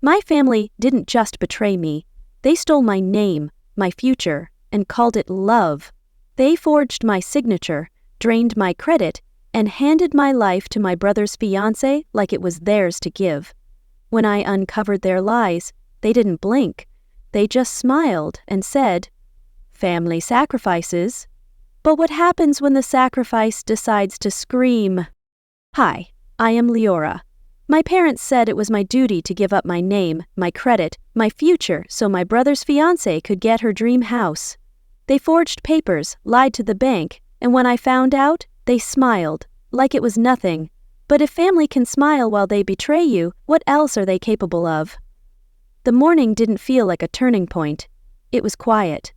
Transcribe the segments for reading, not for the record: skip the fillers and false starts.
My family didn't just betray me. They stole my name, my future, and called it love. They forged my signature, drained my credit, and handed my life to my brother's fiancé like it was theirs to give. When I uncovered their lies, they didn't blink. They just smiled and said, "Family sacrifices." But what happens when the sacrifice decides to scream? Hi, I am Leora. My parents said it was my duty to give up my name, my credit, my future so my brother's fiancée could get her dream house. They forged papers, lied to the bank, and when I found out, they smiled, like it was nothing. But if family can smile while they betray you, what else are they capable of? The morning didn't feel like a turning point. It was quiet.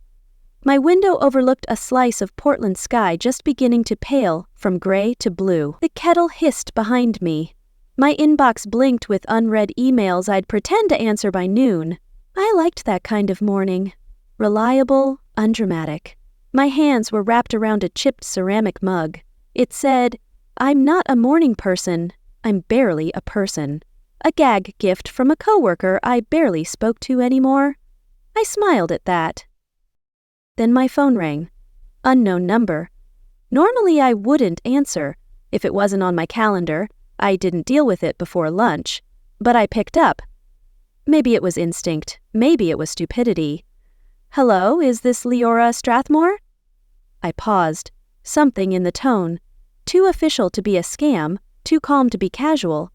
My window overlooked a slice of Portland sky just beginning to pale from gray to blue. The kettle hissed behind me. My inbox blinked with unread emails I'd pretend to answer by noon. I liked that kind of morning. Reliable, undramatic. My hands were wrapped around a chipped ceramic mug. It said, "I'm not a morning person. I'm barely a person." A gag gift from a coworker I barely spoke to anymore. I smiled at that. Then my phone rang. Unknown number. Normally I wouldn't answer. If it wasn't on my calendar, I didn't deal with it before lunch. But I picked up. Maybe it was instinct. Maybe it was stupidity. "Hello, is this Leora Strathmore?" I paused. Something in the tone. Too official to be a scam, too calm to be casual.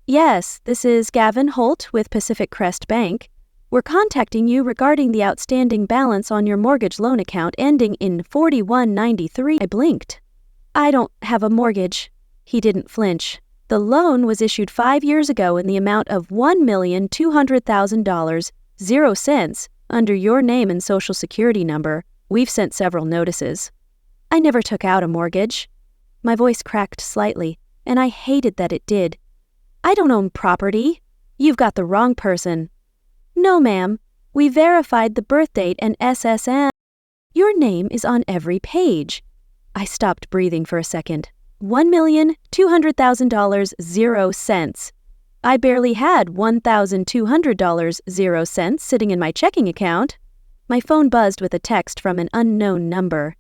"Yes, this is Gavin Holt with Pacific Crest Bank. We're contacting you regarding the outstanding balance on your mortgage loan account ending in 4193. I blinked. "I don't have a mortgage." He didn't flinch. "The loan was issued 5 years ago in the amount of $1,200,000, 0 cents, under your name and social security number. We've sent several notices." "I never took out a mortgage." My voice cracked slightly, and I hated that it did. "I don't own property. You've got the wrong person." "No, ma'am. We verified the birth date and SSN. Your name is on every page." I stopped breathing for a second. $1,200,000, 0 cents. I barely had $1,200, 0 cents sitting in my checking account. My phone buzzed with a text from an unknown number.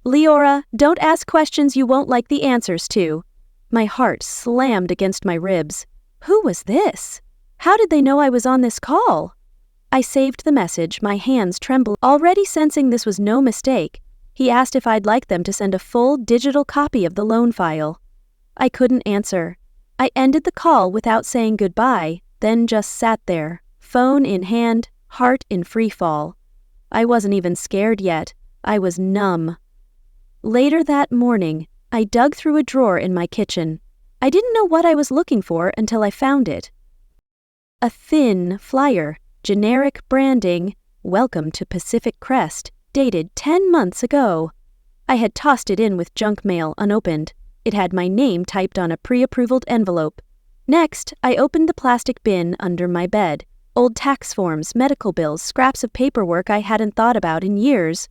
"Leora, don't ask questions you won't like the answers to." My heart slammed against my ribs. Who was this? How did they know I was on this call? I saved the message, my hands trembling. Already sensing this was no mistake, he asked if I'd like them to send a full digital copy of the loan file. I couldn't answer. I ended the call without saying goodbye, then just sat there, phone in hand, heart in free fall. I wasn't even scared yet. I was numb. Later that morning, I dug through a drawer in my kitchen. I didn't know what I was looking for until I found it. A thin flyer, generic branding, "Welcome to Pacific Crest," dated 10 months ago. I had tossed it in with junk mail unopened. It had my name typed on a pre-approved envelope. Next, I opened the plastic bin under my bed. Old tax forms, medical bills, scraps of paperwork I hadn't thought about in years.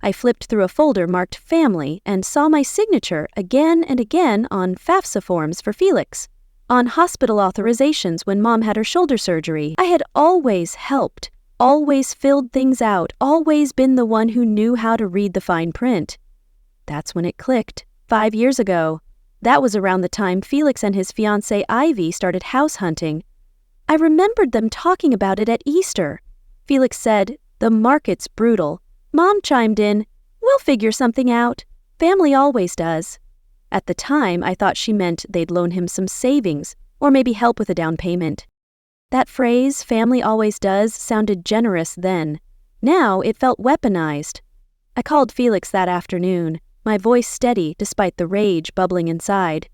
I flipped through a folder marked Family and saw my signature again and again on FAFSA forms for Felix, on hospital authorizations when Mom had her shoulder surgery. I had always helped, always filled things out, always been the one who knew how to read the fine print. That's when it clicked. 5 years ago. That was around the time Felix and his fiancée Ivy started house hunting. I remembered them talking about it at Easter. Felix said, "The market's brutal." Mom chimed in, "We'll figure something out. Family always does." At the time, I thought she meant they'd loan him some savings, or maybe help with a down payment. That phrase, "family always does," sounded generous then. Now it felt weaponized. I called Felix that afternoon, my voice steady despite the rage bubbling inside.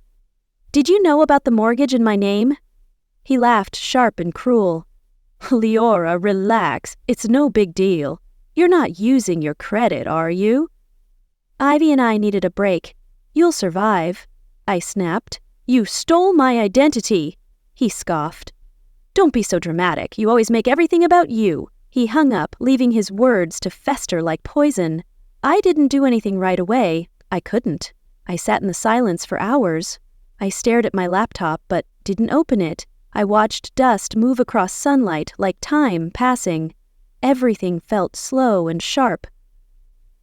"Did you know about the mortgage in my name?" He laughed sharp and cruel. "Leora, relax. It's no big deal. You're not using your credit, are you?" "Ivy and I needed a break. You'll survive." I snapped. "You stole my identity." He scoffed. "Don't be so dramatic. You always make everything about you." He hung up, leaving his words to fester like poison. I didn't do anything right away. I couldn't. I sat in the silence for hours. I stared at my laptop, but didn't open it. I watched dust move across sunlight like time passing. Everything felt slow and sharp.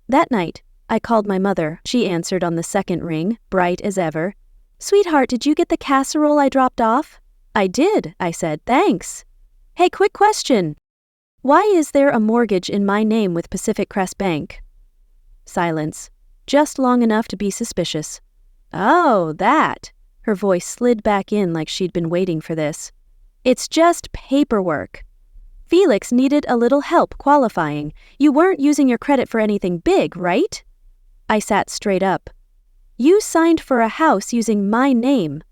That night, I called my mother. She answered on the second ring, bright as ever. "Sweetheart, did you get the casserole I dropped off?" "I did," I said. "Thanks." "Hey, quick question. Why is there a mortgage in my name with Pacific Crest Bank?" Silence. Just long enough to be suspicious. "Oh, that." Her voice slid back in like she'd been waiting for this. "It's just paperwork. Felix needed a little help qualifying. You weren't using your credit for anything big, right?" I sat straight up. "You signed for a house using my name.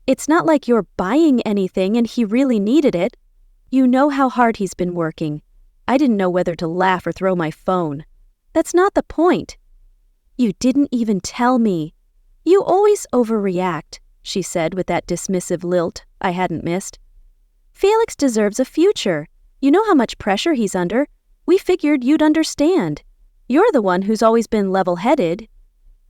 It's not like you're buying anything and he really needed it. You know how hard he's been working." I didn't know whether to laugh or throw my phone. "That's not the point." "You didn't even tell me." "You always overreact," she said with that dismissive lilt I hadn't missed. "Felix deserves a future. You know how much pressure he's under. We figured you'd understand. You're the one who's always been level-headed."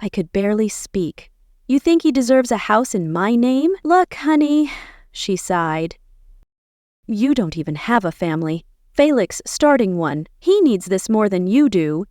I could barely speak. "You think he deserves a house in my name?" "Look, honey," she sighed. "You don't even have a family. Felix starting one. He needs this more than you do."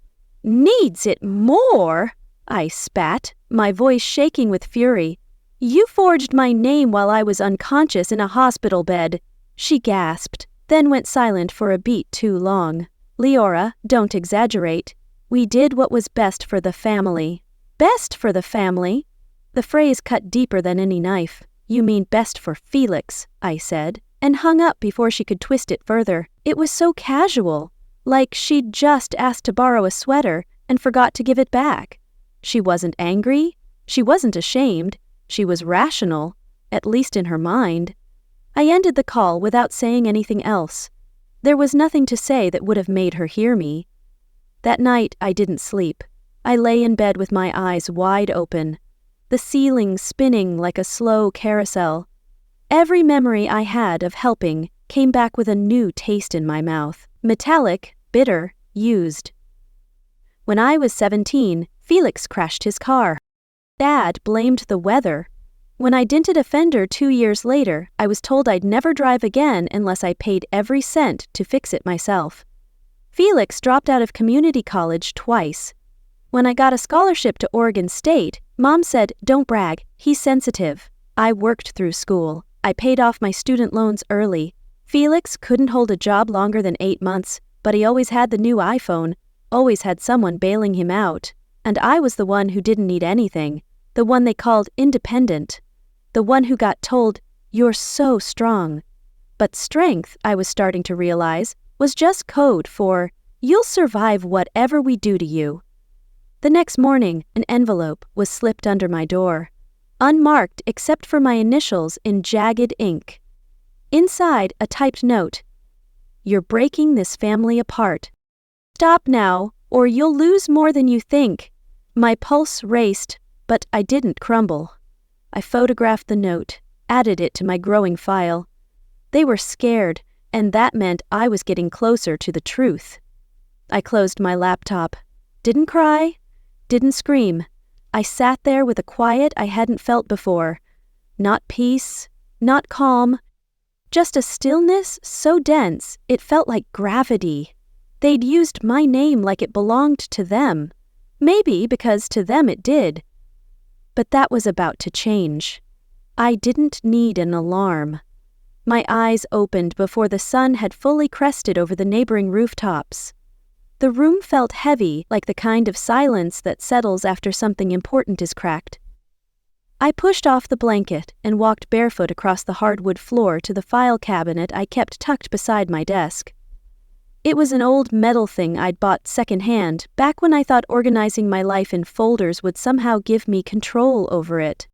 "Needs it more?" I spat, my voice shaking with fury. "You forged my name while I was unconscious in a hospital bed." She gasped, then went silent for a beat too long. "Leora, don't exaggerate. We did what was best for the family." "Best for the family?" The phrase cut deeper than any knife. "You mean best for Felix," I said, and hung up before she could twist it further. It was so casual, like she'd just asked to borrow a sweater and forgot to give it back. She wasn't angry. She wasn't ashamed. She was rational, at least in her mind. I ended the call without saying anything else. There was nothing to say that would have made her hear me. That night I didn't sleep. I lay in bed with my eyes wide open, the ceiling spinning like a slow carousel. Every memory I had of helping came back with a new taste in my mouth. Metallic, bitter, used. When I was 17, Felix crashed his car. Dad blamed the weather. When I dented a fender 2 years later, I was told I'd never drive again unless I paid every cent to fix it myself. Felix dropped out of community college twice. When I got a scholarship to Oregon State, Mom said, "Don't brag, he's sensitive." I worked through school. I paid off my student loans early. Felix couldn't hold a job longer than 8 months, but he always had the new iPhone, always had someone bailing him out. And I was the one who didn't need anything, the one they called independent, the one who got told, "You're so strong." But strength, I was starting to realize, was just code for, "You'll survive whatever we do to you." The next morning, an envelope was slipped under my door, unmarked except for my initials in jagged ink. Inside, a typed note. "You're breaking this family apart. Stop now, or you'll lose more than you think." My pulse raced, but I didn't crumble. I photographed the note, added it to my growing file. They were scared, and that meant I was getting closer to the truth. I closed my laptop. Didn't cry, didn't scream. I sat there with a quiet I hadn't felt before. Not peace, not calm, just a stillness so dense it felt like gravity. They'd used my name like it belonged to them. Maybe because to them it did. But that was about to change. I didn't need an alarm. My eyes opened before the sun had fully crested over the neighboring rooftops. The room felt heavy, like the kind of silence that settles after something important is cracked. I pushed off the blanket and walked barefoot across the hardwood floor to the file cabinet I kept tucked beside my desk. It was an old metal thing I'd bought secondhand back when I thought organizing my life in folders would somehow give me control over it.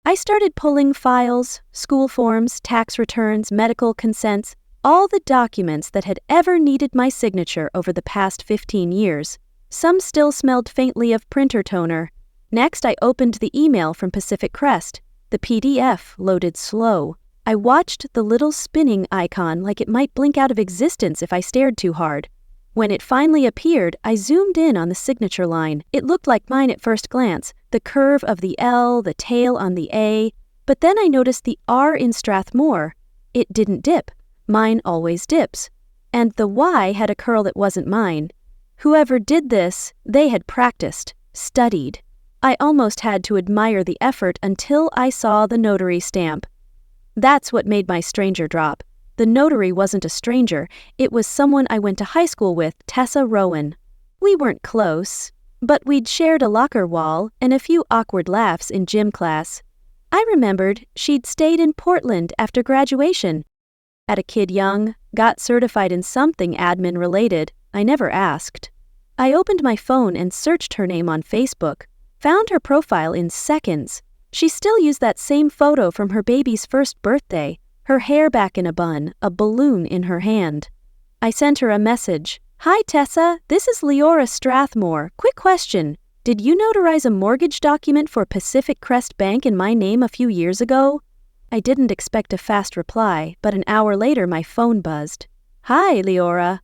I started pulling files, school forms, tax returns, medical consents, all the documents that had ever needed my signature over the past 15 years. Some still smelled faintly of printer toner. Next, I opened the email from Pacific Crest. The PDF loaded slow. I watched the little spinning icon like it might blink out of existence if I stared too hard. When it finally appeared, I zoomed in on the signature line. It looked like mine at first glance, the curve of the L, the tail on the A, but then I noticed the R in Strathmore. It didn't dip. Mine always dips. And the Y had a curl that wasn't mine. Whoever did this, they had practiced, studied. I almost had to admire the effort until I saw the notary stamp. That's what made my stranger drop. The notary wasn't a stranger, it was someone I went to high school with, Tessa Rowan. We weren't close, but we'd shared a locker wall and a few awkward laughs in gym class. I remembered she'd stayed in Portland after graduation. Had a kid young, got certified in something admin related. I never asked. I opened my phone and searched her name on Facebook. Found her profile in seconds. She still used that same photo from her baby's first birthday, her hair back in a bun, a balloon in her hand. I sent her a message. Hi Tessa, this is Leora Strathmore. Quick question. Did you notarize a mortgage document for Pacific Crest Bank in my name a few years ago? I didn't expect a fast reply, but an hour later my phone buzzed. Hi, Leora.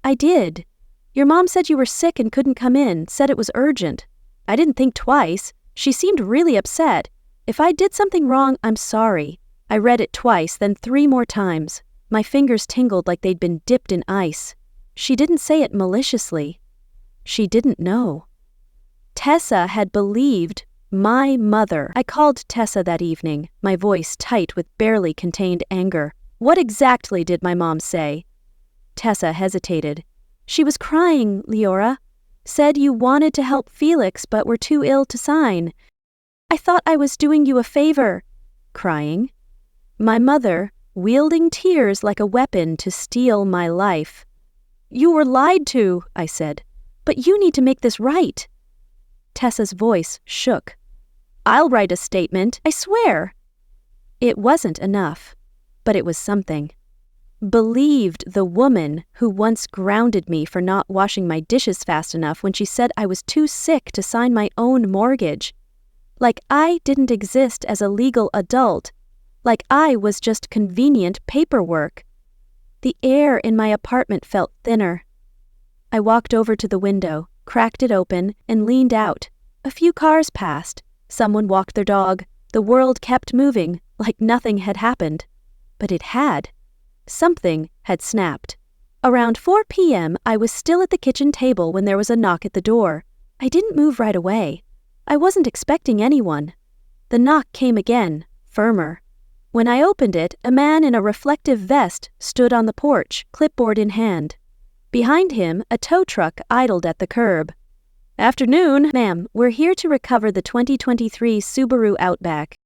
I did. Your mom said you were sick and couldn't come in, said it was urgent. I didn't think twice. She seemed really upset. If I did something wrong, I'm sorry. I read it twice, then 3 more times. My fingers tingled like they'd been dipped in ice. She didn't say it maliciously. She didn't know. Tessa had believed my mother. I called Tessa that evening, my voice tight with barely contained anger. What exactly did my mom say? Tessa hesitated. She was crying, Leora. Said you wanted to help Felix but were too ill to sign. I thought I was doing you a favor. Crying. My mother, wielding tears like a weapon to steal my life. You were lied to, I said. But you need to make this right. Tessa's voice shook. I'll write a statement, I swear. It wasn't enough, but it was something. Believed the woman who once grounded me for not washing my dishes fast enough when she said I was too sick to sign my own mortgage. Like I didn't exist as a legal adult. Like I was just convenient paperwork. The air in my apartment felt thinner. I walked over to the window, cracked it open, and leaned out. A few cars passed. Someone walked their dog. The world kept moving, like nothing had happened. But it had. Something had snapped. Around 4 p.m., I was still at the kitchen table when there was a knock at the door. I didn't move right away. I wasn't expecting anyone. The knock came again, firmer. When I opened it, a man in a reflective vest stood on the porch, clipboard in hand. Behind him, a tow truck idled at the curb. Afternoon, ma'am. We're here to recover the 2023 Subaru Outback.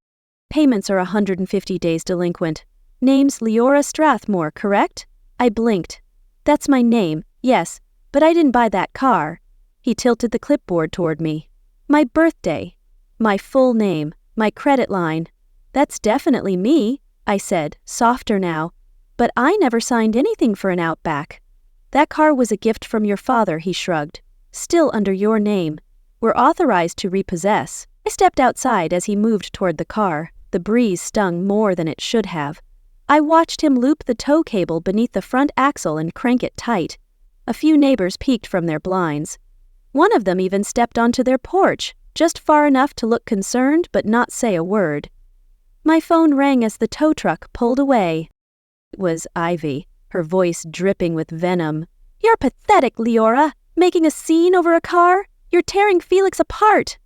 Payments are 150 days delinquent. Name's Leora Strathmore, correct? I blinked. That's my name, yes, but I didn't buy that car. He tilted the clipboard toward me. My birthday. My full name. My credit line. That's definitely me, I said, softer now. But I never signed anything for an Outback. That car was a gift from your father, he shrugged. Still under your name. We're authorized to repossess. I stepped outside as he moved toward the car. The breeze stung more than it should have. I watched him loop the tow cable beneath the front axle and crank it tight. A few neighbors peeked from their blinds. One of them even stepped onto their porch, just far enough to look concerned but not say a word. My phone rang as the tow truck pulled away. It was Ivy, her voice dripping with venom. You're pathetic, Leora. Making a scene over a car? You're tearing Felix apart.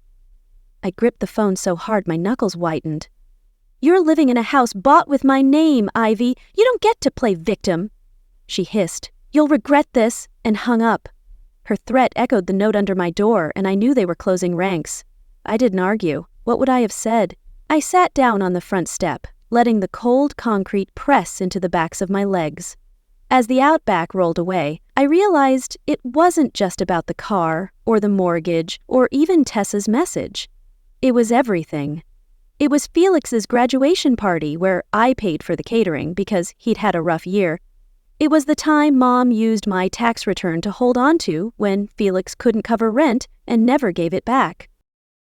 I gripped the phone so hard my knuckles whitened. You're living in a house bought with my name, Ivy. You don't get to play victim. She hissed. You'll regret this, and hung up. Her threat echoed the note under my door, and I knew they were closing ranks. I didn't argue. What would I have said? I sat down on the front step, letting the cold concrete press into the backs of my legs. As the Outback rolled away, I realized it wasn't just about the car, or the mortgage, or even Tessa's message. It was everything. It was Felix's graduation party where I paid for the catering because he'd had a rough year. It was the time Mom used my tax return to hold on to when Felix couldn't cover rent and never gave it back.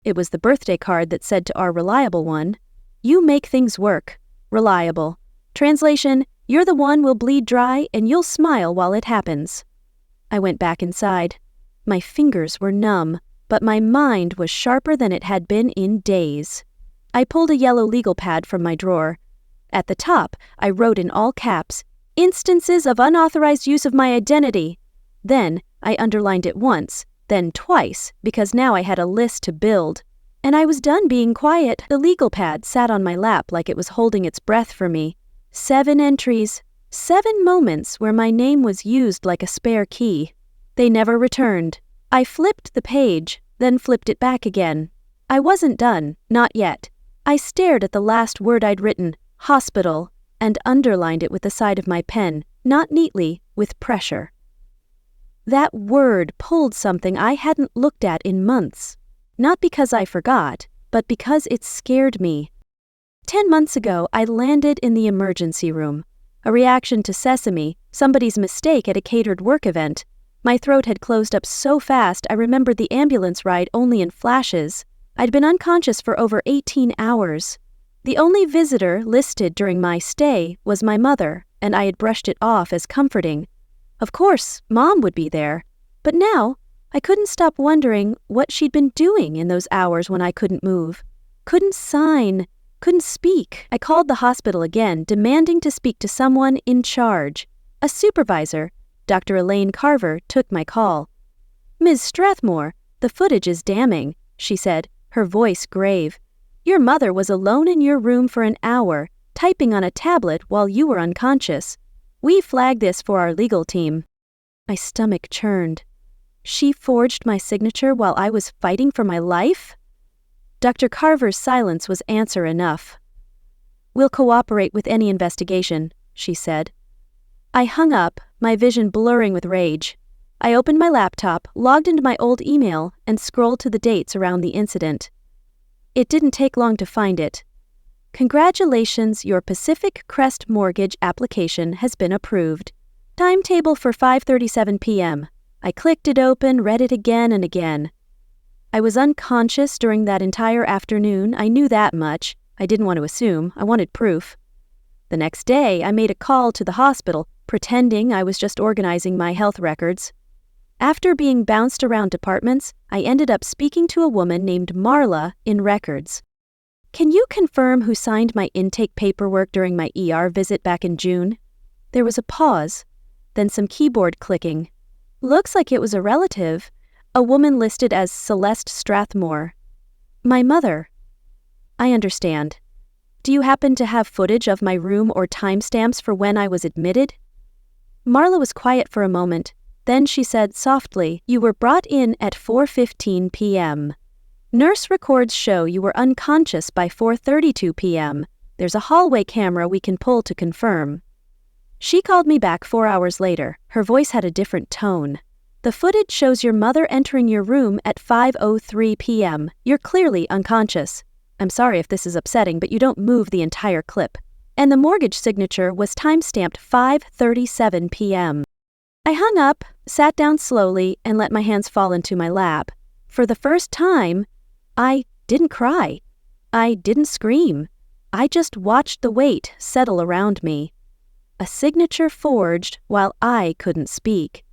It was the birthday card that said to our reliable one, "You make things work. Reliable." Translation, "You're the one we'll bleed dry and you'll smile while it happens." I went back inside. My fingers were numb, but my mind was sharper than it had been in days. I pulled a yellow legal pad from my drawer. At the top, I wrote in all caps, "Instances of unauthorized use of my identity." Then, I underlined it once, then twice, because now I had a list to build. And I was done being quiet. The legal pad sat on my lap like it was holding its breath for me. 7 entries, 7 moments where my name was used like a spare key. They never returned. I flipped the page, then flipped it back again. I wasn't done, not yet. I stared at the last word I'd written, hospital, and underlined it with the side of my pen, not neatly, with pressure. That word pulled something I hadn't looked at in months. Not because I forgot, but because it scared me. 10 months ago, I landed in the emergency room. A reaction to sesame, somebody's mistake at a catered work event. My throat had closed up so fast I remembered the ambulance ride only in flashes. I'd been unconscious for over 18 hours. The only visitor listed during my stay was my mother, and I had brushed it off as comforting. Of course, Mom would be there. But now, I couldn't stop wondering what she'd been doing in those hours when I couldn't move. Couldn't sign, couldn't speak. I called the hospital again, demanding to speak to someone in charge. A supervisor, Dr. Elaine Carver, took my call. "Ms. Strathmore, the footage is damning," she said, her voice grave. "Your mother was alone in your room for an hour, typing on a tablet while you were unconscious. We flagged this for our legal team." My stomach churned. She forged my signature while I was fighting for my life? Dr. Carver's silence was answer enough. "We'll cooperate with any investigation," she said. I hung up, my vision blurring with rage. I opened my laptop, logged into my old email, and scrolled to the dates around the incident. It didn't take long to find it. "Congratulations, your Pacific Crest mortgage application has been approved. Timetable for 5:37 p.m. I clicked it open, read it again and again. I was unconscious during that entire afternoon. I knew that much. I didn't want to assume. I wanted proof. The next day, I made a call to the hospital, pretending I was just organizing my health records. After being bounced around departments, I ended up speaking to a woman named Marla in records. "Can you confirm who signed my intake paperwork during my ER visit back in June?" There was a pause, then some keyboard clicking. "Looks like it was a relative, a woman listed as Celeste Strathmore." "My mother." "I understand. Do you happen to have footage of my room or timestamps for when I was admitted?" Marla was quiet for a moment. Then she said softly, "You were brought in at 4:15 p.m. Nurse records show you were unconscious by 4:32 p.m. There's a hallway camera we can pull to confirm." She called me back 4 hours later. Her voice had a different tone. "The footage shows your mother entering your room at 5:03 p.m. You're clearly unconscious. I'm sorry if this is upsetting, but you don't move the entire clip. And the mortgage signature was time-stamped 5:37 p.m. I hung up, sat down slowly, and let my hands fall into my lap. For the first time, I didn't cry. I didn't scream. I just watched the weight settle around me. A signature forged while I couldn't speak.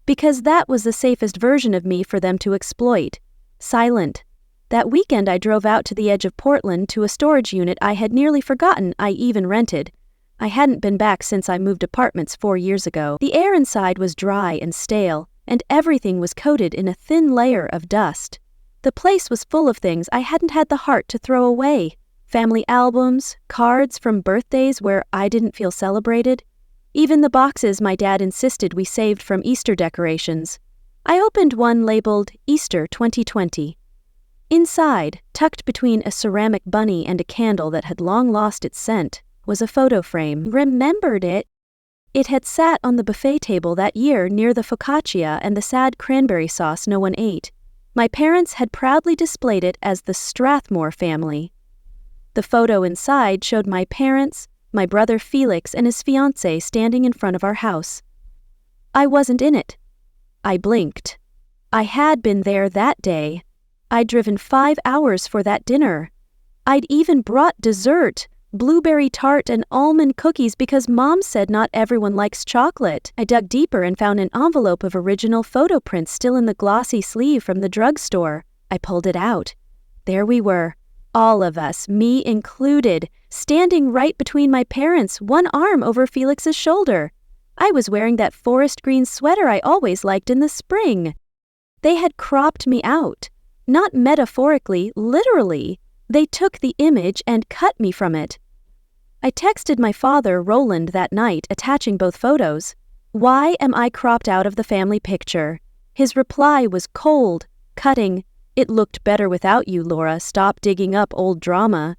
Because that was the safest version of me for them to exploit. Silent. That weekend I drove out to the edge of Portland to a storage unit I had nearly forgotten I even rented. I hadn't been back since I moved apartments 4 years ago. The air inside was dry and stale, and everything was coated in a thin layer of dust. The place was full of things I hadn't had the heart to throw away. Family albums, cards from birthdays where I didn't feel celebrated. Even the boxes my dad insisted we saved from Easter decorations. I opened one labeled Easter 2020. Inside, tucked between a ceramic bunny and a candle that had long lost its scent, was a photo frame. Remembered it. It had sat on the buffet table that year near the focaccia and the sad cranberry sauce no one ate. My parents had proudly displayed it as the Strathmore family. The photo inside showed my parents, my brother Felix and his fiancée standing in front of our house. I wasn't in it. I blinked. I had been there that day. I'd driven 5 hours for that dinner. I'd even brought dessert, blueberry tart and almond cookies because Mom said not everyone likes chocolate. I dug deeper and found an envelope of original photo prints still in the glossy sleeve from the drugstore. I pulled it out. There we were, all of us, me included, standing right between my parents, one arm over Felix's shoulder. I was wearing that forest green sweater I always liked in the spring. They had cropped me out. Not metaphorically, literally. They took the image and cut me from it. I texted my father, Roland, that night, attaching both photos. Why am I cropped out of the family picture? His reply was cold, cutting. It looked better without you, Laura. Stop digging up old drama.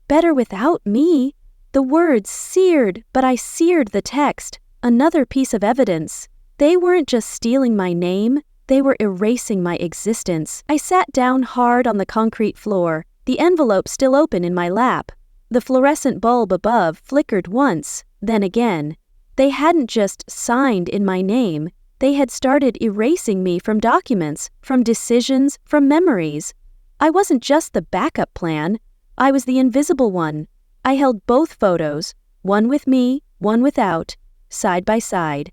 Better without me? The words seared, but I seared the text. Another piece of evidence. They weren't just stealing my name, they were erasing my existence. I sat down hard on the concrete floor, the envelope still open in my lap. The fluorescent bulb above flickered once, then again. They hadn't just signed in my name, they had started erasing me from documents, from decisions, from memories. I wasn't just the backup plan, I was the invisible one. I held both photos, one with me, one without, side by side.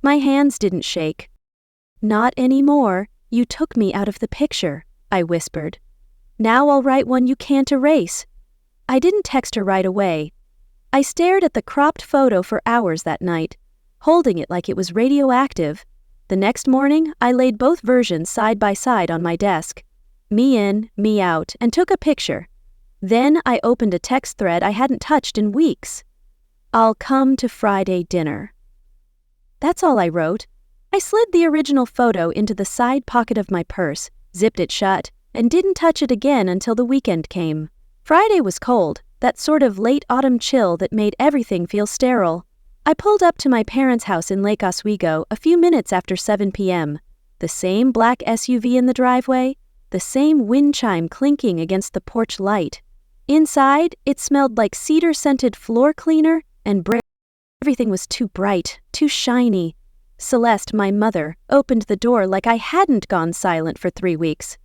My hands didn't shake. Not anymore. You took me out of the picture, I whispered. Now I'll write one you can't erase. I didn't text her right away. I stared at the cropped photo for hours that night, holding it like it was radioactive. The next morning, I laid both versions side by side on my desk. Me in, me out, and took a picture. Then I opened a text thread I hadn't touched in weeks. I'll come to Friday dinner. That's all I wrote. I slid the original photo into the side pocket of my purse, zipped it shut, and didn't touch it again until the weekend came. Friday was cold, that sort of late autumn chill that made everything feel sterile. I pulled up to my parents' house in Lake Oswego a few minutes after 7 p.m. The same black SUV in the driveway, the same wind chime clinking against the porch light. Inside, it smelled like cedar-scented floor cleaner and everything was too bright, too shiny. Celeste, my mother, opened the door like I hadn't gone silent for 3 weeks.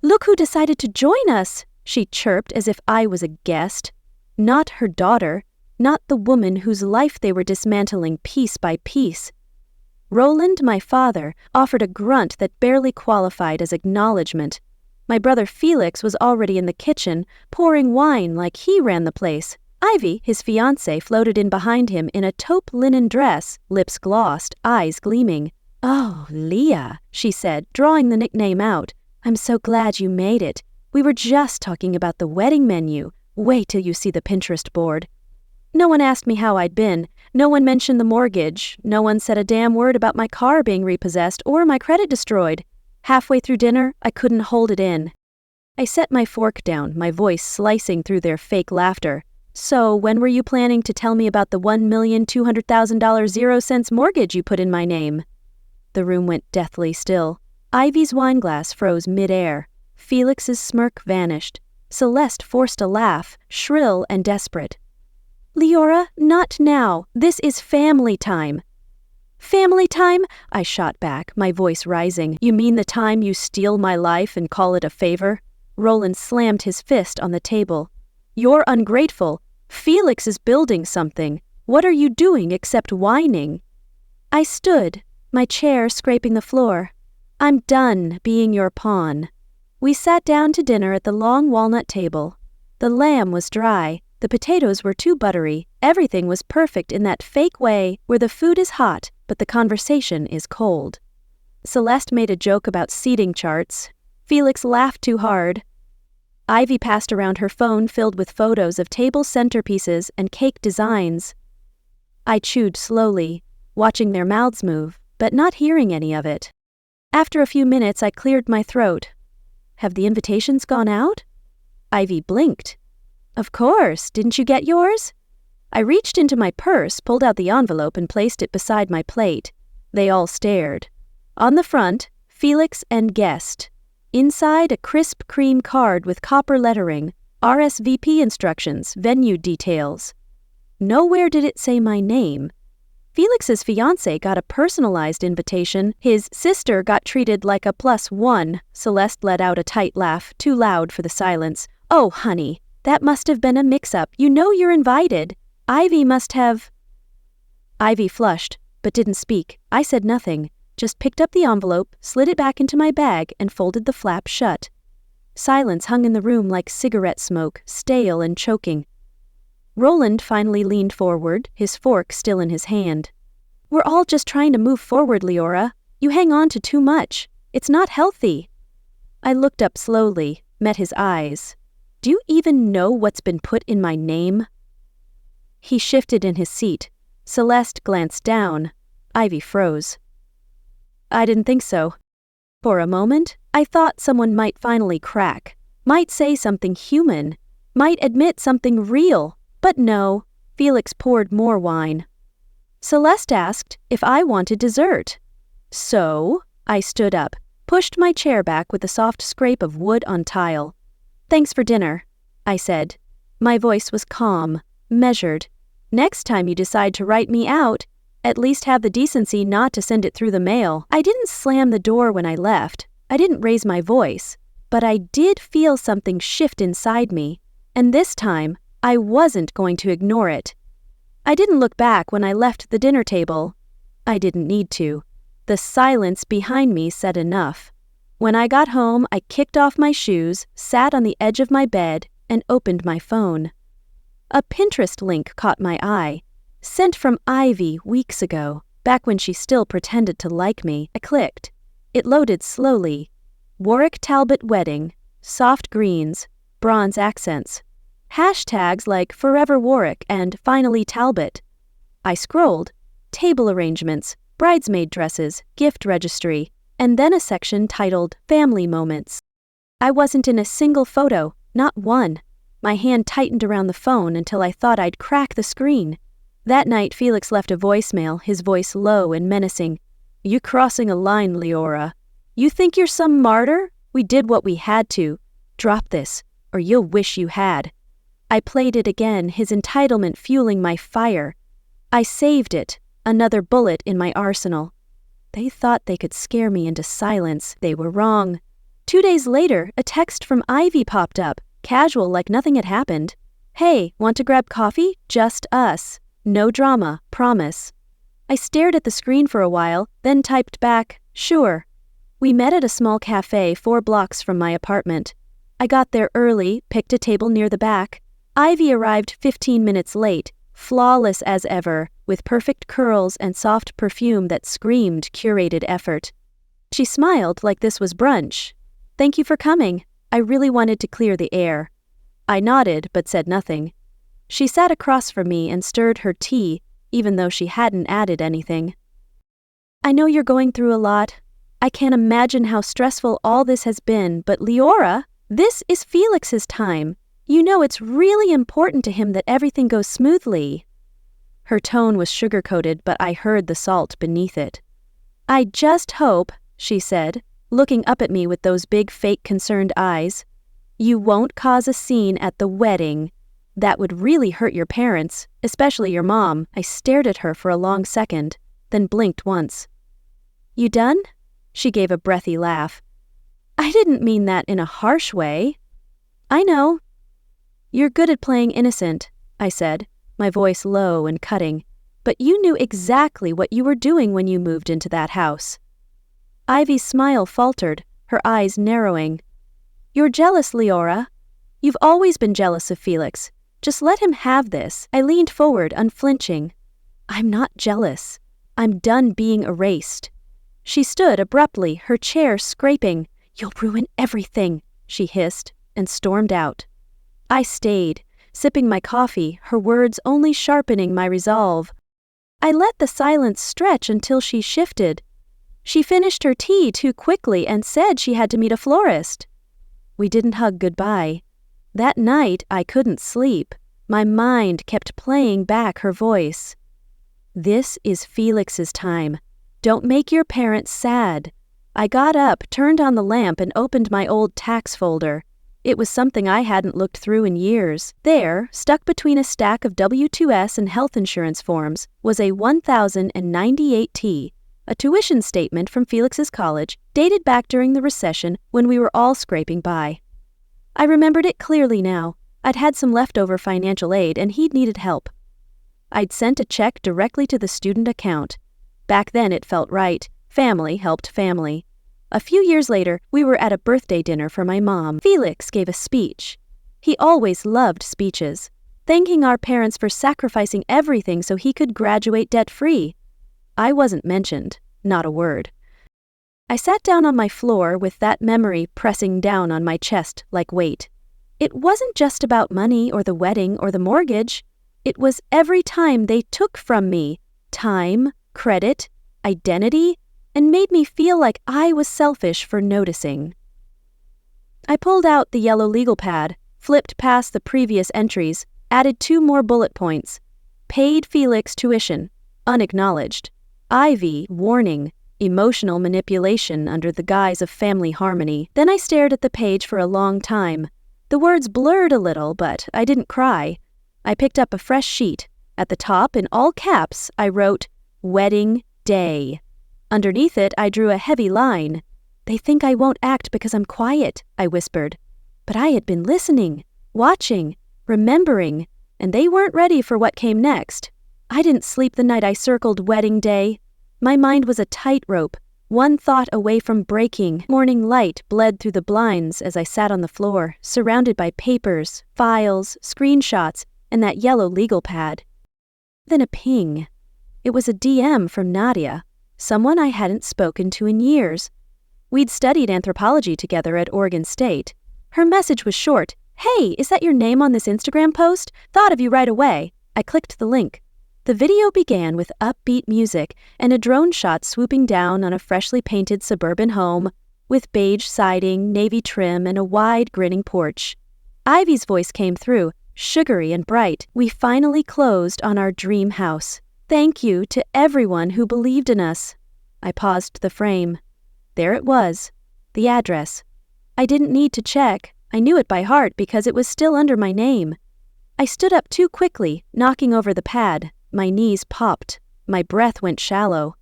"Look who decided to join us," she chirped as if I was a guest. Not her daughter, not the woman whose life they were dismantling piece by piece. Roland, my father, offered a grunt that barely qualified as acknowledgement. My brother Felix was already in the kitchen, pouring wine like he ran the place. Ivy, his fiancée, floated in behind him in a taupe linen dress, lips glossed, eyes gleaming. "Oh, Leah," she said, drawing the nickname out. "I'm so glad you made it. We were just talking about the wedding menu. Wait till you see the Pinterest board." No one asked me how I'd been. No one mentioned the mortgage. No one said a damn word about my car being repossessed or my credit destroyed. Halfway through dinner, I couldn't hold it in. I set my fork down, my voice slicing through their fake laughter. "So, when were you planning to tell me about the $1,200,000 0 cents mortgage you put in my name?" The room went deathly still. Ivy's wineglass froze mid-air. Felix's smirk vanished. Celeste forced a laugh, shrill and desperate. "Leora, not now. This is family time." "Family time?" I shot back, my voice rising. "You mean the time you steal my life and call it a favor?" Roland slammed his fist on the table. "You're ungrateful. Felix is building something. What are you doing except whining?" I stood, my chair scraping the floor. "I'm done being your pawn." We sat down to dinner at the long walnut table. The lamb was dry, the potatoes were too buttery, everything was perfect in that fake way where the food is hot, but the conversation is cold. Celeste made a joke about seating charts. Felix laughed too hard. Ivy passed around her phone filled with photos of table centerpieces and cake designs. I chewed slowly, watching their mouths move, but not hearing any of it. After a few minutes, I cleared my throat. "Have the invitations gone out?" Ivy blinked. "Of course, didn't you get yours?" I reached into my purse, pulled out the envelope, and placed it beside my plate. They all stared. On the front, Felix and guest. Inside, a crisp cream card with copper lettering, RSVP instructions, venue details. Nowhere did it say my name. Felix's fiancée got a personalized invitation. His sister got treated like a +1. Celeste let out a tight laugh, too loud for the silence. "Oh, honey, that must have been a mix-up. You know you're invited. Ivy must have..." Ivy flushed, but didn't speak. I said nothing, just picked up the envelope, slid it back into my bag, and folded the flap shut. Silence hung in the room like cigarette smoke, stale and choking. Roland finally leaned forward, his fork still in his hand. We're all just trying to move forward, Leora. You hang on to too much. It's not healthy. I looked up slowly, met his eyes. Do you even know what's been put in my name? He shifted in his seat. Celeste glanced down. Ivy froze. I didn't think so. For a moment, I thought someone might finally crack, might say something human, might admit something real, but no, Felix poured more wine. Celeste asked if I wanted dessert. So, I stood up, pushed my chair back with a soft scrape of wood on tile. Thanks for dinner, I said. My voice was calm, measured. Next time you decide to write me out, at least have the decency not to send it through the mail. I didn't slam the door when I left. I didn't raise my voice. But I did feel something shift inside me, and this time, I wasn't going to ignore it. I didn't look back when I left the dinner table. I didn't need to. The silence behind me said enough. When I got home, I kicked off my shoes, sat on the edge of my bed, and opened my phone. A Pinterest link caught my eye. Sent from Ivy weeks ago, back when she still pretended to like me. I clicked. It loaded slowly. Warwick Talbot wedding, soft greens, bronze accents. Hashtags like Forever Warwick and Finally Talbot. I scrolled. Table arrangements, bridesmaid dresses, gift registry, and then a section titled Family Moments. I wasn't in a single photo, not one. My hand tightened around the phone until I thought I'd crack the screen. That night, Felix left a voicemail, his voice low and menacing. You crossing a line, Leora. You think you're some martyr? We did what we had to. Drop this, or you'll wish you had. I played it again, his entitlement fueling my fire. I saved it, another bullet in my arsenal. They thought they could scare me into silence. They were wrong. 2 days later, a text from Ivy popped up, casual like nothing had happened. Hey, want to grab coffee? Just us. No drama, promise. I stared at the screen for a while, then typed back, sure. We met at a small cafe 4 blocks from my apartment. I got there early, picked a table near the back. Ivy arrived 15 minutes late, flawless as ever, with perfect curls and soft perfume that screamed curated effort. She smiled like this was brunch. Thank you for coming. I really wanted to clear the air. I nodded but said nothing. She sat across from me and stirred her tea, even though she hadn't added anything. I know you're going through a lot. I can't imagine how stressful all this has been, but Leora, this is Felix's time. You know it's really important to him that everything goes smoothly. Her tone was sugar-coated, but I heard the salt beneath it. I just hope, she said, looking up at me with those big fake concerned eyes, you won't cause a scene at the wedding. That would really hurt your parents, especially your mom. I stared at her for a long second, then blinked once. You done? She gave a breathy laugh. I didn't mean that in a harsh way. I know. You're good at playing innocent, I said, my voice low and cutting, but you knew exactly what you were doing when you moved into that house. Ivy's smile faltered, her eyes narrowing. You're jealous, Leora. You've always been jealous of Felix. Just let him have this. I leaned forward, unflinching. I'm not jealous. I'm done being erased. She stood abruptly, her chair scraping. You'll ruin everything, she hissed, and stormed out. I stayed, sipping my coffee, her words only sharpening my resolve. I let the silence stretch until she shifted. She finished her tea too quickly and said she had to meet a florist. We didn't hug goodbye. That night, I couldn't sleep. My mind kept playing back her voice. This is Felix's time. Don't make your parents sad. I got up, turned on the lamp, and opened my old tax folder. It was something I hadn't looked through in years. There, stuck between a stack of W-2S and health insurance forms, was a 1098T, a tuition statement from Felix's college, dated back during the recession when we were all scraping by. I remembered it clearly now. I'd had some leftover financial aid and he'd needed help. I'd sent a check directly to the student account. Back then it felt right. Family helped family. A few years later, we were at a birthday dinner for my mom. Felix gave a speech. He always loved speeches. thanking our parents for sacrificing everything so he could graduate debt-free. I wasn't mentioned, not a word. I sat down on my floor with that memory pressing down on my chest like weight. It wasn't just about money or the wedding or the mortgage. It was every time they took from me time, credit, identity, and made me feel like I was selfish for noticing. I pulled out the yellow legal pad, flipped past the previous entries, added 2 more bullet points. Paid Felix tuition, unacknowledged. Ivy, warning, emotional manipulation under the guise of family harmony. Then I stared at the page for a long time. The words blurred a little, but I didn't cry. I picked up a fresh sheet. At the top, in all caps, I wrote, Wedding Day. Underneath it, I drew a heavy line. They think I won't act because I'm quiet, I whispered. But I had been listening, watching, remembering, and they weren't ready for what came next. I didn't sleep the night I circled Wedding Day. My mind was a tightrope, one thought away from breaking. Morning light bled through the blinds as I sat on the floor, surrounded by papers, files, screenshots, and that yellow legal pad. Then a ping. It was a DM from Nadia, someone I hadn't spoken to in years. We'd studied anthropology together at Oregon State. Her message was short. Hey, is that your name on this Instagram post? Thought of you right away. I clicked the link. The video began with upbeat music and a drone shot swooping down on a freshly painted suburban home with beige siding, navy trim, and a wide, grinning porch. Ivy's voice came through, sugary and bright. We finally closed on our dream house. Thank you to everyone who believed in us. I paused the frame. There it was, the address. I didn't need to check. I knew it by heart because it was still under my name. I stood up too quickly, knocking over the pad. My knees popped. My breath went shallow.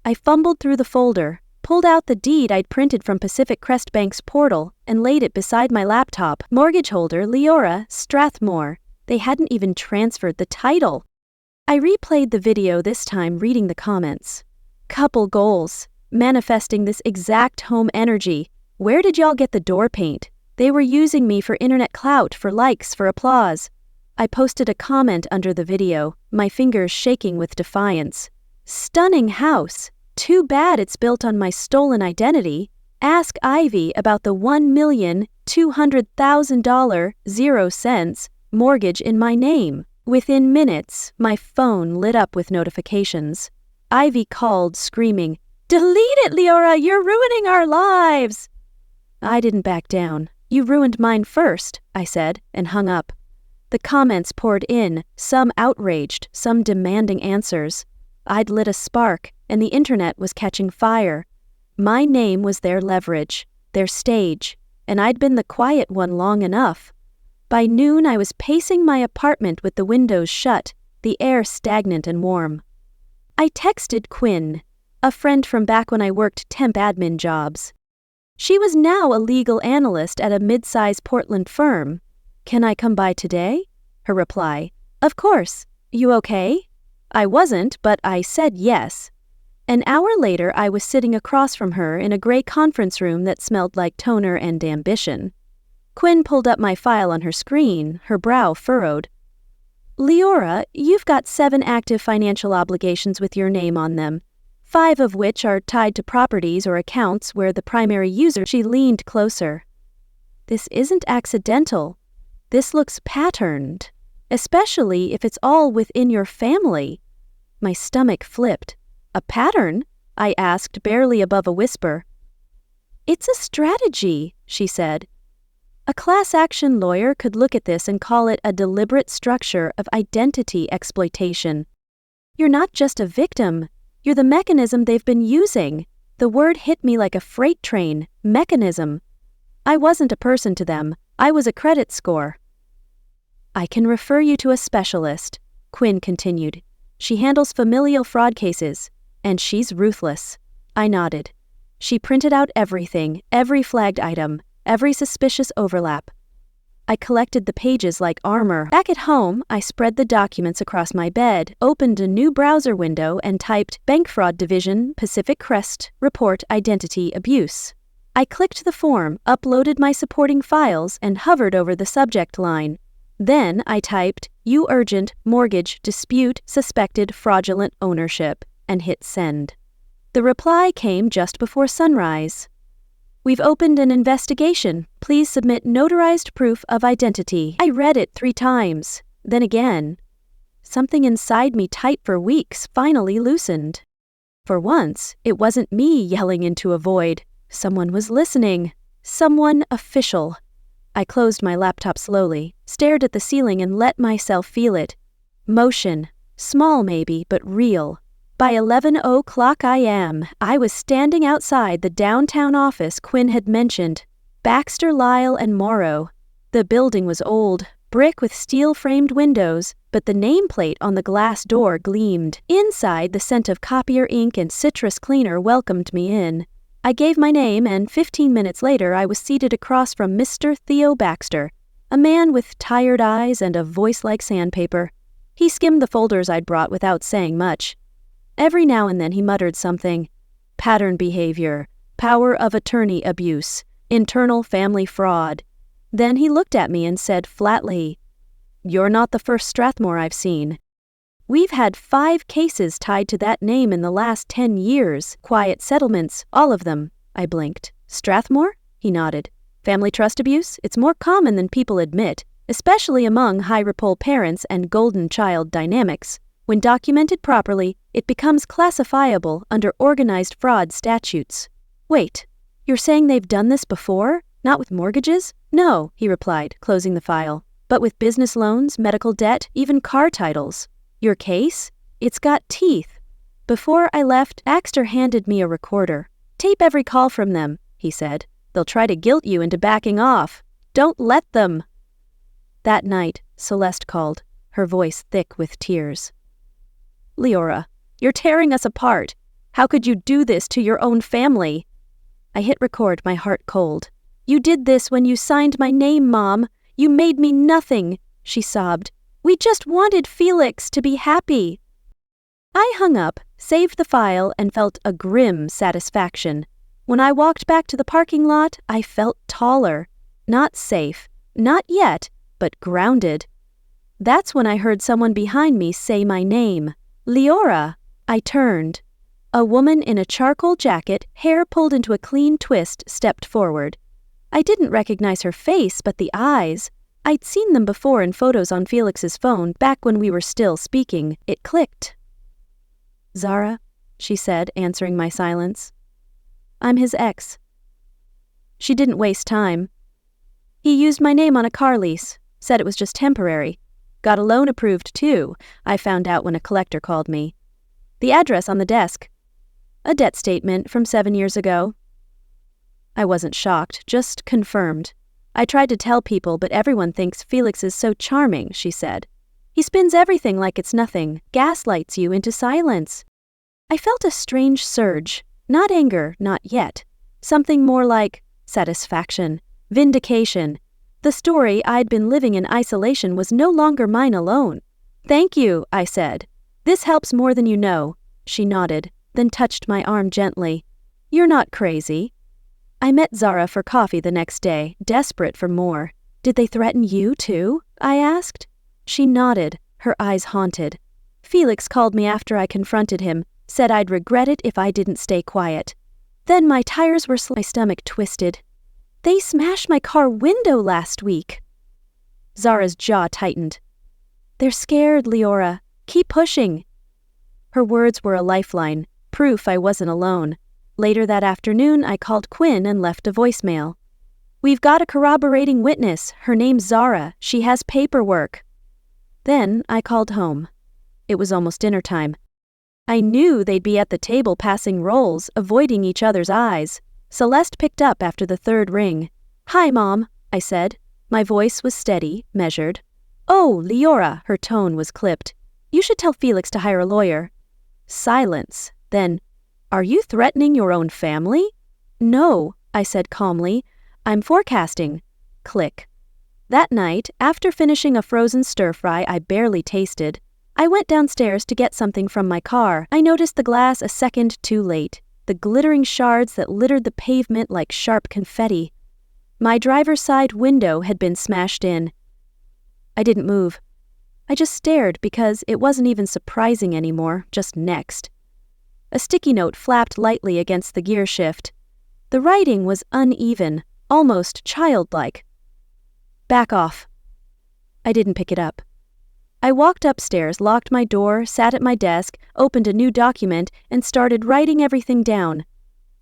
I fumbled through the folder, pulled out the deed I'd printed from Pacific Crest Bank's portal, and laid it beside my laptop. Mortgage holder Leora Strathmore. They hadn't even transferred the title. I replayed the video, this time reading the comments. Couple goals. Manifesting this exact home energy. Where did y'all get the door paint? They were using me for internet clout, for likes, for applause. I posted a comment under the video, my fingers shaking with defiance. Stunning house. Too bad it's built on my stolen identity. Ask Ivy about the $1,200,000 0 cents mortgage in my name. Within minutes, my phone lit up with notifications. Ivy called, screaming, "Delete it, Leora! You're ruining our lives!" I didn't back down. You ruined mine first, I said, and hung up. The comments poured in, some outraged, some demanding answers. I'd lit a spark, and the internet was catching fire. My name was their leverage, their stage, and I'd been the quiet one long enough. By noon, I was pacing my apartment with the windows shut, the air stagnant and warm. I texted Quinn, a friend from back when I worked temp admin jobs. She was now a legal analyst at a mid-size Portland firm. Can I come by today? Her reply, Of course. You okay? I wasn't, but I said yes. An hour later, I was sitting across from her in a gray conference room that smelled like toner and ambition. Quinn pulled up my file on her screen, her brow furrowed. Leora, you've got 7 active financial obligations with your name on them, 5 of which are tied to properties or accounts where the primary user. She leaned closer. This isn't accidental. This looks patterned, especially if it's all within your family. My stomach flipped. A pattern? I asked, barely above a whisper. It's a strategy, she said. A class action lawyer could look at this and call it a deliberate structure of identity exploitation. You're not just a victim. You're the mechanism they've been using. The word hit me like a freight train. Mechanism. I wasn't a person to them. I was a credit score. I can refer you to a specialist, Quinn continued. She handles familial fraud cases, and she's ruthless. I nodded. She printed out everything, every flagged item, every suspicious overlap. I collected the pages like armor. Back at home, I spread the documents across my bed, opened a new browser window, and typed Bank Fraud Division, Pacific Crest, Report Identity Abuse. I clicked the form, uploaded my supporting files, and hovered over the subject line. Then I typed, "You urgent, mortgage, dispute, suspected fraudulent ownership," and hit send. The reply came just before sunrise. "We've opened an investigation. Please submit notarized proof of identity." I read it 3 times, then again. Something inside me tight for weeks finally loosened. For once, it wasn't me yelling into a void. Someone was listening. Someone official. I closed my laptop slowly, stared at the ceiling and let myself feel it. Motion. Small maybe, but real. By 11:00 a.m., I was standing outside the downtown office Quinn had mentioned. Baxter, Lyle, and Morrow. The building was old, brick with steel-framed windows, but the nameplate on the glass door gleamed. Inside, the scent of copier ink and citrus cleaner welcomed me in. I gave my name, and 15 minutes later I was seated across from Mr. Theo Baxter, a man with tired eyes and a voice like sandpaper. He skimmed the folders I'd brought without saying much. Every now and then he muttered something. Pattern behavior, power of attorney abuse, internal family fraud. Then he looked at me and said flatly, "You're not the first Strathmore I've seen. We've had 5 cases tied to that name in the last 10 years. Quiet settlements, all of them." I blinked. "Strathmore?" He nodded. "Family trust abuse? It's more common than people admit, especially among high-repole parents and golden child dynamics. When documented properly, it becomes classifiable under organized fraud statutes." "Wait, you're saying they've done this before? Not with mortgages?" "No," he replied, closing the file, "but with business loans, medical debt, even car titles. Your case? It's got teeth." Before I left, Baxter handed me a recorder. "Tape every call from them," he said. "They'll try to guilt you into backing off. Don't let them." That night, Celeste called, her voice thick with tears. "Leora, you're tearing us apart. How could you do this to your own family?" I hit record, my heart cold. "You did this when you signed my name, Mom. You made me nothing," she sobbed. "We just wanted Felix to be happy." I hung up, saved the file, and felt a grim satisfaction. When I walked back to the parking lot, I felt taller. Not safe, not yet, but grounded. That's when I heard someone behind me say my name. "Leora." I turned. A woman in a charcoal jacket, hair pulled into a clean twist, stepped forward. I didn't recognize her face, but the eyes. I'd seen them before in photos on Felix's phone back when we were still speaking. It clicked. "Zara," she said, answering my silence. "I'm his ex." She didn't waste time. "He used my name on a car lease, said it was just temporary. Got a loan approved, too, I found out when a collector called me. The address on the desk. A debt statement from 7 years ago." I wasn't shocked, just confirmed. "I tried to tell people, but everyone thinks Felix is so charming," she said. "He spins everything like it's nothing, gaslights you into silence." I felt a strange surge. Not anger, not yet. Something more like satisfaction, vindication. The story I'd been living in isolation was no longer mine alone. "Thank you," I said. "This helps more than you know." She nodded, then touched my arm gently. "You're not crazy." I met Zara for coffee the next day, desperate for more. "Did they threaten you, too?" I asked. She nodded, her eyes haunted. "Felix called me after I confronted him, said I'd regret it if I didn't stay quiet. Then my tires were my stomach twisted. They smashed my car window last week." Zara's jaw tightened. "They're scared, Leora. Keep pushing." Her words were a lifeline, proof I wasn't alone. Later that afternoon, I called Quinn and left a voicemail. "We've got a corroborating witness. Her name's Zara. She has paperwork." Then I called home. It was almost dinner time. I knew they'd be at the table passing rolls, avoiding each other's eyes. Celeste picked up after the 3rd ring. "Hi, Mom," I said. My voice was steady, measured. "Oh, Leora," her tone was clipped. "You should tell Felix to hire a lawyer." Silence. Then, "Are you threatening your own family?" "No," I said calmly. "I'm forecasting." Click. That night, after finishing a frozen stir-fry I barely tasted, I went downstairs to get something from my car. I noticed the glass a second too late, the glittering shards that littered the pavement like sharp confetti. My driver's side window had been smashed in. I didn't move. I just stared because it wasn't even surprising anymore, just next. A sticky note flapped lightly against the gear shift. The writing was uneven, almost childlike. Back off. I didn't pick it up. I walked upstairs, locked my door, sat at my desk, opened a new document, and started writing everything down.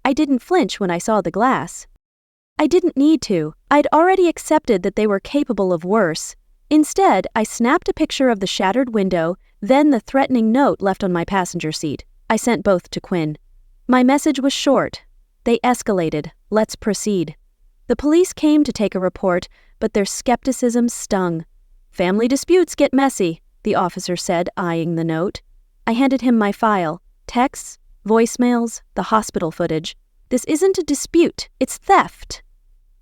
I didn't flinch when I saw the glass. I didn't need to. I'd already accepted that they were capable of worse. Instead, I snapped a picture of the shattered window, then the threatening note left on my passenger seat. I sent both to Quinn. My message was short. They escalated. Let's proceed. The police came to take a report, but their skepticism stung. Family disputes get messy, the officer said, eyeing the note. I handed him my file. Texts, voicemails, the hospital footage. This isn't a dispute, it's theft.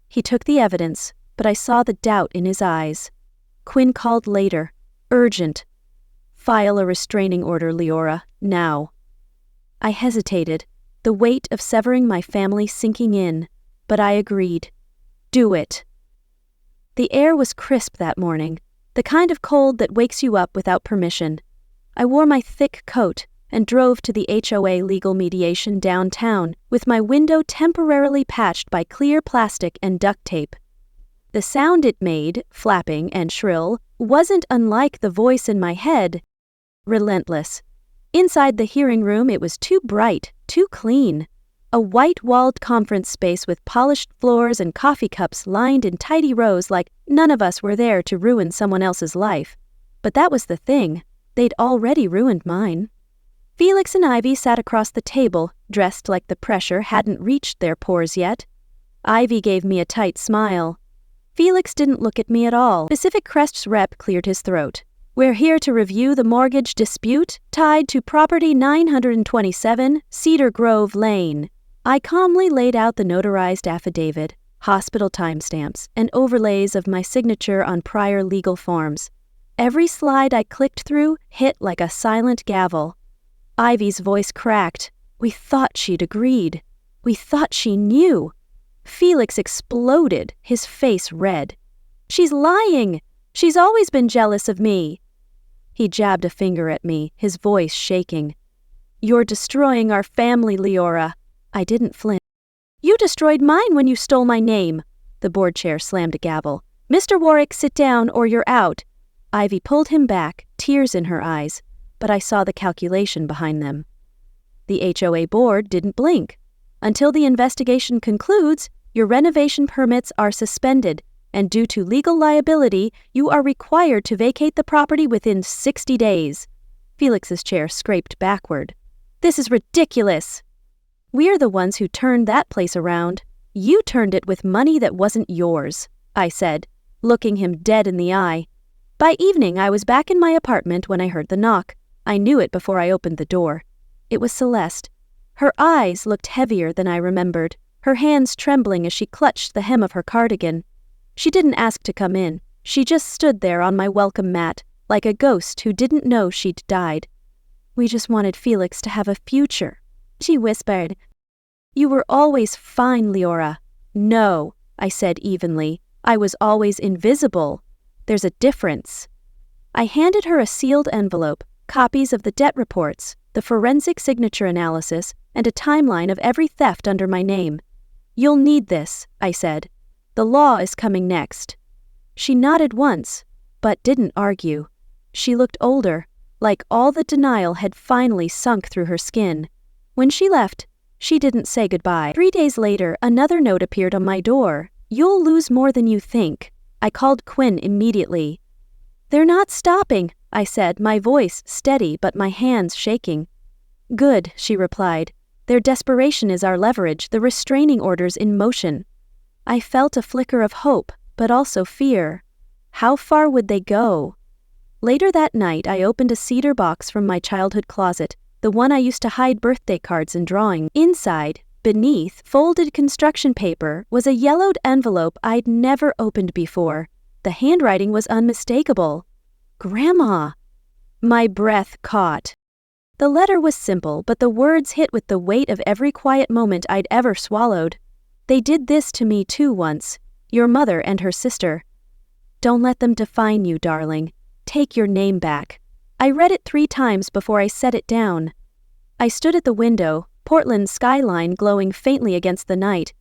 He took the evidence, but I saw the doubt in his eyes. Quinn called later. Urgent. File a restraining order, Leora, now. I hesitated, the weight of severing my family sinking in, but I agreed. Do it. The air was crisp that morning, the kind of cold that wakes you up without permission. I wore my thick coat and drove to the HOA legal mediation downtown with my window temporarily patched by clear plastic and duct tape. The sound it made, flapping and shrill, wasn't unlike the voice in my head. Relentless. Inside the hearing room it was too bright, too clean. A white-walled conference space with polished floors and coffee cups lined in tidy rows like none of us were there to ruin someone else's life. But that was the thing. They'd already ruined mine. Felix and Ivy sat across the table, dressed like the pressure hadn't reached their pores yet. Ivy gave me a tight smile. Felix didn't look at me at all. Pacific Crest's rep cleared his throat. We're here to review the mortgage dispute tied to property 927 Cedar Grove Lane. I calmly laid out the notarized affidavit, hospital timestamps, and overlays of my signature on prior legal forms. Every slide I clicked through hit like a silent gavel. Ivy's voice cracked. We thought she'd agreed. We thought she knew. Felix exploded, his face red. She's lying! She's always been jealous of me. He jabbed a finger at me, his voice shaking. You're destroying our family, Leora. I didn't flinch. You destroyed mine when you stole my name. The board chair slammed a gavel. Mr. Warwick, sit down or you're out. Ivy pulled him back, tears in her eyes, but I saw the calculation behind them. The HOA board didn't blink. Until the investigation concludes, your renovation permits are suspended, and due to legal liability, you are required to vacate the property within 60 days. Felix's chair scraped backward. This is ridiculous. We're the ones who turned that place around. You turned it with money that wasn't yours, I said, looking him dead in the eye. By evening, I was back in my apartment when I heard the knock. I knew it before I opened the door. It was Celeste. Her eyes looked heavier than I remembered, her hands trembling as she clutched the hem of her cardigan. She didn't ask to come in. She just stood there on my welcome mat, like a ghost who didn't know she'd died. We just wanted Felix to have a future, she whispered. You were always fine, Leora. No, I said evenly. I was always invisible. There's a difference. I handed her a sealed envelope, copies of the debt reports, the forensic signature analysis, and a timeline of every theft under my name. You'll need this, I said. The law is coming next. She nodded once, but didn't argue. She looked older, like all the denial had finally sunk through her skin. When she left, she didn't say goodbye. 3 days later, another note appeared on my door. You'll lose more than you think. I called Quinn immediately. They're not stopping, I said, my voice steady but my hands shaking. Good, she replied. Their desperation is our leverage, the restraining orders in motion. I felt a flicker of hope, but also fear. How far would they go? Later that night, I opened a cedar box from my childhood closet, the one I used to hide birthday cards and drawings. Inside, beneath folded construction paper, was a yellowed envelope I'd never opened before. The handwriting was unmistakable. Grandma! My breath caught. The letter was simple, but the words hit with the weight of every quiet moment I'd ever swallowed. They did this to me too once, your mother and her sister. Don't let them define you, darling. Take your name back. I read it 3 times before I set it down. I stood at the window, Portland's skyline glowing faintly against the night.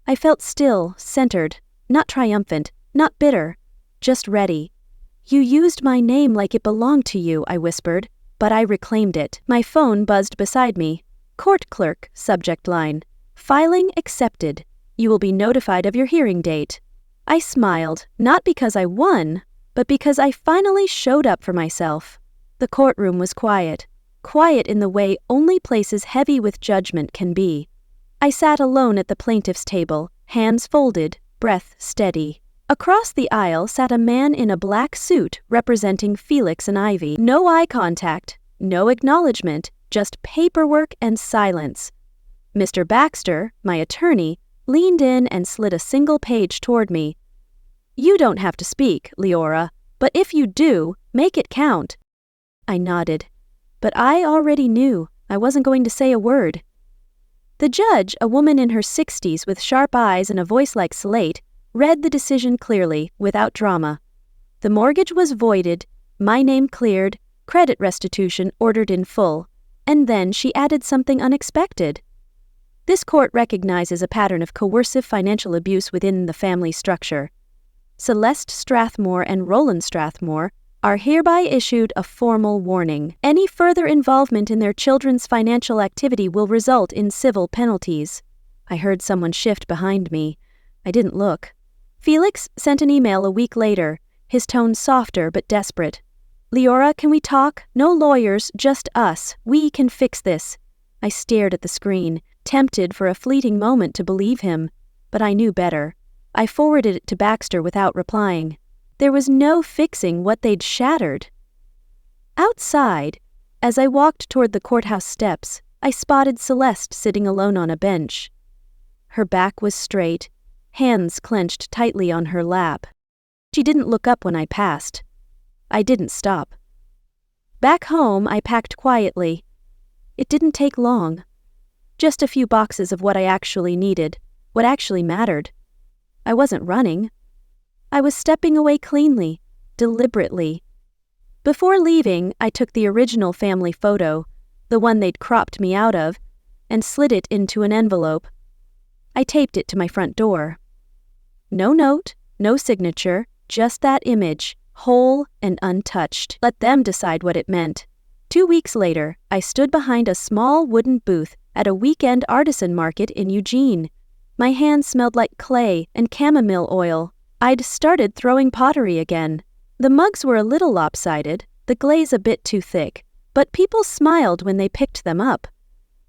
I felt still, centered, not triumphant, not bitter, just ready. You used my name like it belonged to you, I whispered, but I reclaimed it. My phone buzzed beside me. Court clerk, subject line. Filing accepted. You will be notified of your hearing date. I smiled, not because I won, but because I finally showed up for myself. The courtroom was quiet. Quiet in the way only places heavy with judgment can be. I sat alone at the plaintiff's table, hands folded, breath steady. Across the aisle sat a man in a black suit representing Felix and Ivy. No eye contact, no acknowledgement, just paperwork and silence. Mr. Baxter, my attorney, leaned in and slid a single page toward me. You don't have to speak, Leora, but if you do, make it count. I nodded, but I already knew I wasn't going to say a word. The judge, a woman in her 60s with sharp eyes and a voice like slate, read the decision clearly, without drama. The mortgage was voided, my name cleared, credit restitution ordered in full, and then she added something unexpected. This court recognizes a pattern of coercive financial abuse within the family structure. Celeste Strathmore and Roland Strathmore are hereby issued a formal warning. Any further involvement in their children's financial activity will result in civil penalties. I heard someone shift behind me. I didn't look. Felix sent an email a week later, his tone softer but desperate. Leora, can we talk? No lawyers, just us. We can fix this. I stared at the screen, tempted for a fleeting moment to believe him, but I knew better. I forwarded it to Baxter without replying. There was no fixing what they'd shattered. Outside, as I walked toward the courthouse steps, I spotted Celeste sitting alone on a bench. Her back was straight, hands clenched tightly on her lap. She didn't look up when I passed. I didn't stop. Back home, I packed quietly. It didn't take long. Just a few boxes of what I actually needed, what actually mattered. I wasn't running. I was stepping away cleanly, deliberately. Before leaving, I took the original family photo, the one they'd cropped me out of, and slid it into an envelope. I taped it to my front door. No note, no signature, just that image, whole and untouched. Let them decide what it meant. 2 weeks later, I stood behind a small wooden booth at a weekend artisan market in Eugene. My hands smelled like clay and chamomile oil. I'd started throwing pottery again. The mugs were a little lopsided, the glaze a bit too thick, but people smiled when they picked them up.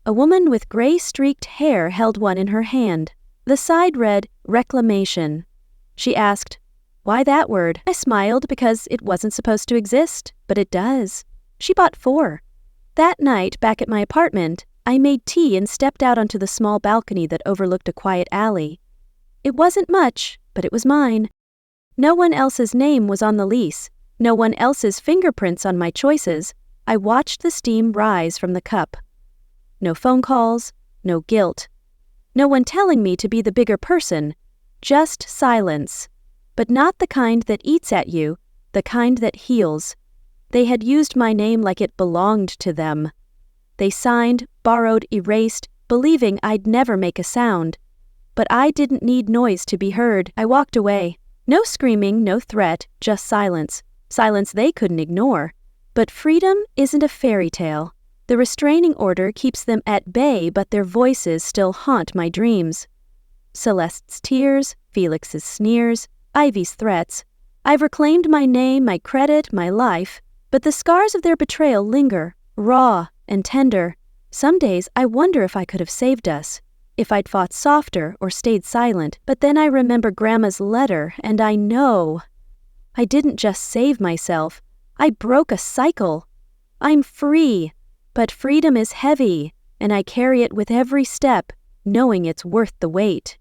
A woman with gray-streaked hair held one in her hand. The side read, Reclamation. She asked, "Why that word?" I smiled because it wasn't supposed to exist, but it does. She bought 4. That night, back at my apartment, I made tea and stepped out onto the small balcony that overlooked a quiet alley. It wasn't much, but it was mine. No one else's name was on the lease, no one else's fingerprints on my choices. I watched the steam rise from the cup. No phone calls, no guilt. No one telling me to be the bigger person, just silence. But not the kind that eats at you, the kind that heals. They had used my name like it belonged to them. They signed, borrowed, erased, believing I'd never make a sound. But I didn't need noise to be heard. I walked away. No screaming, no threat, just silence. Silence they couldn't ignore. But freedom isn't a fairy tale. The restraining order keeps them at bay, but their voices still haunt my dreams. Celeste's tears, Felix's sneers, Ivy's threats. I've reclaimed my name, my credit, my life, but the scars of their betrayal linger, raw and tender. Some days I wonder if I could have saved us, if I'd fought softer or stayed silent, but then I remember Grandma's letter and I know. I didn't just save myself, I broke a cycle. I'm free, but freedom is heavy, and I carry it with every step, knowing it's worth the wait.